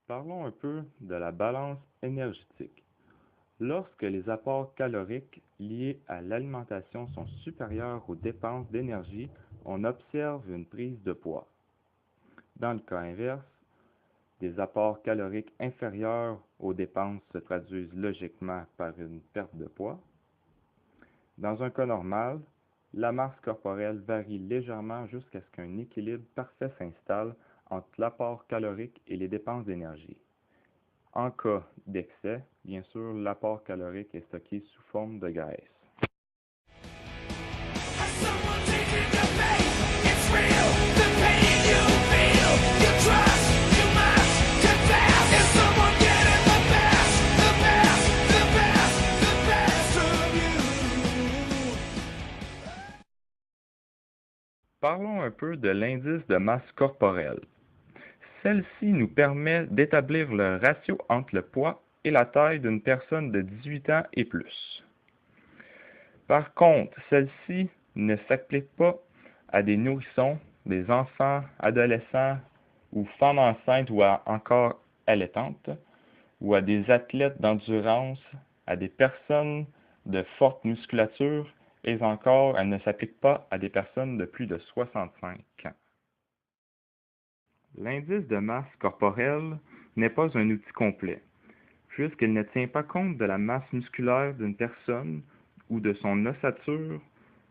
Parlons un peu de la balance énergétique. Lorsque les apports caloriques liés à l'alimentation sont supérieurs aux dépenses d'énergie, on observe une prise de poids. Dans le cas inverse, des apports caloriques inférieurs aux dépenses se traduisent logiquement par une perte de poids. Dans un cas normal, la masse corporelle varie légèrement jusqu'à ce qu'un équilibre parfait s'installe entre l'apport calorique et les dépenses d'énergie. En cas d'excès, bien sûr, l'apport calorique est stocké sous forme de graisse. Parlons un peu de l'indice de masse corporelle. Celle-ci nous permet d'établir le ratio entre le poids et la taille d'une personne de 18 ans et plus. Par contre, celle-ci ne s'applique pas à des nourrissons, des enfants, adolescents ou femmes enceintes ou encore allaitantes, ou à des athlètes d'endurance, à des personnes de forte musculature et encore, elle ne s'applique pas à des personnes de plus de 65 ans. L'indice de masse corporelle n'est pas un outil complet, puisqu'il ne tient pas compte de la masse musculaire d'une personne ou de son ossature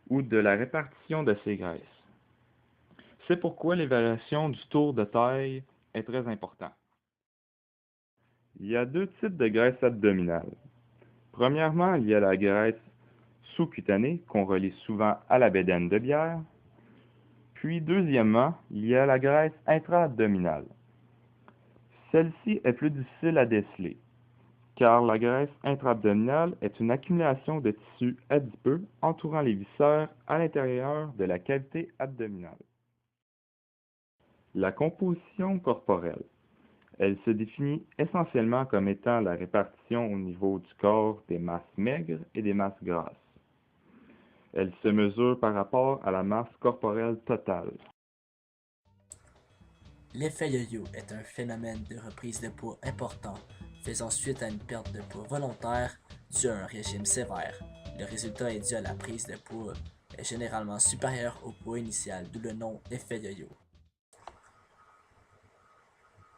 ou de la répartition de ses graisses. C'est pourquoi l'évaluation du tour de taille est très importante. Il y a deux types de graisse abdominale. Premièrement, il y a la graisse sous-cutanée qu'on relie souvent à la bédaine de bière. Puis deuxièmement, il y a la graisse intra-abdominale. Celle-ci est plus difficile à déceler, car la graisse intra-abdominale est une accumulation de tissus adipeux entourant les viscères à l'intérieur de la cavité abdominale. La composition corporelle. Elle se définit essentiellement comme étant la répartition au niveau du corps des masses maigres et des masses grasses. Elle se mesure par rapport à la masse corporelle totale. L'effet yo-yo est un phénomène de reprise de poids important, faisant suite à une perte de poids volontaire due à un régime sévère. Le résultat est dû à la prise de poids est généralement supérieur au poids initial, d'où le nom effet yo-yo.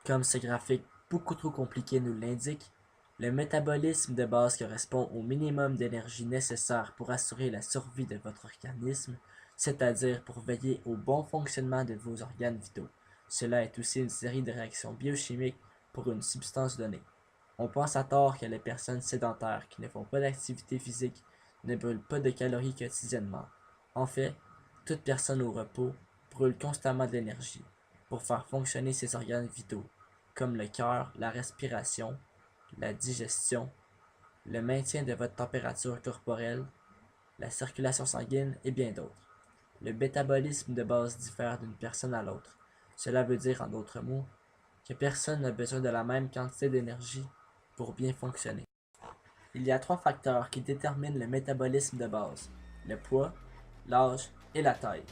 Comme ce graphique beaucoup trop compliqué nous l'indique, le métabolisme de base correspond au minimum d'énergie nécessaire pour assurer la survie de votre organisme, c'est-à-dire pour veiller au bon fonctionnement de vos organes vitaux. Cela est aussi une série de réactions biochimiques pour une substance donnée. On pense à tort que les personnes sédentaires qui ne font pas d'activité physique ne brûlent pas de calories quotidiennement. En fait, toute personne au repos brûle constamment de l'énergie pour faire fonctionner ses organes vitaux, comme le cœur, la respiration, la digestion, le maintien de votre température corporelle, la circulation sanguine et bien d'autres. Le métabolisme de base diffère d'une personne à l'autre. Cela veut dire, en d'autres mots, que personne n'a besoin de la même quantité d'énergie pour bien fonctionner. Il y a 3 facteurs qui déterminent le métabolisme de base: le poids, l'âge et la taille.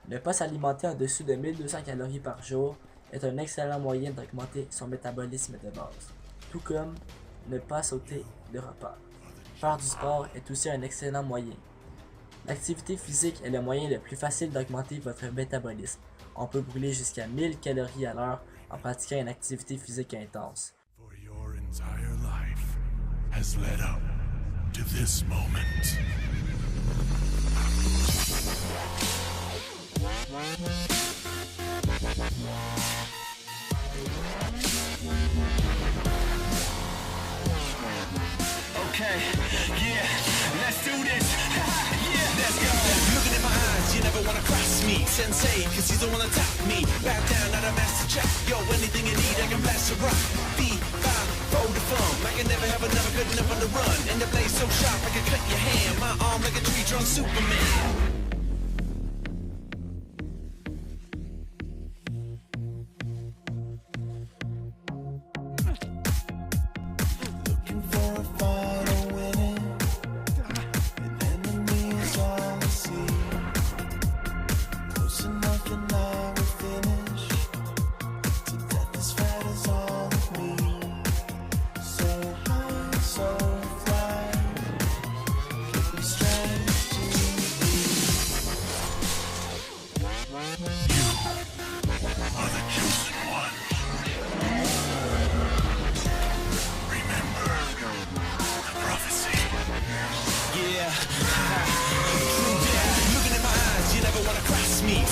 Ne pas s'alimenter en dessous de 1200 calories par jour est un excellent moyen d'augmenter son métabolisme de base, tout comme ne pas sauter de repas. Faire du sport est aussi un excellent moyen. L'activité physique est le moyen le plus facile d'augmenter votre métabolisme. On peut brûler jusqu'à 1000 calories à l'heure en pratiquant une activité physique intense. For your entire life has led up to this moment. Okay, yeah, let's do this. Yeah, let's go. Looking in my eyes, you never wanna cross me. Sensei, cause you don't wanna top me. Back down, not a master check. Yo, anything you need, I can blast a rock. V5, fold the fun. I can never have another good enough on the run. And the blade so sharp, I can cut your hand. My arm like a tree drunk Superman. Close enough and I will finish. To death as fat as all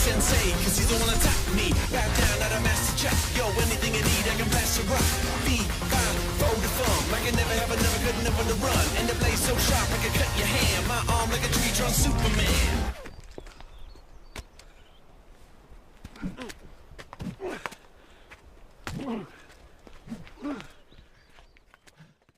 sensei, cause he's the one on top of me. Bow down, not a master chop. Yo, anything you need, I can blast a rock. Be fine, fold the fun. Like I never have, I never could, never to run. And the blade so sharp, I can cut your hand. My arm like a tree trunk Superman.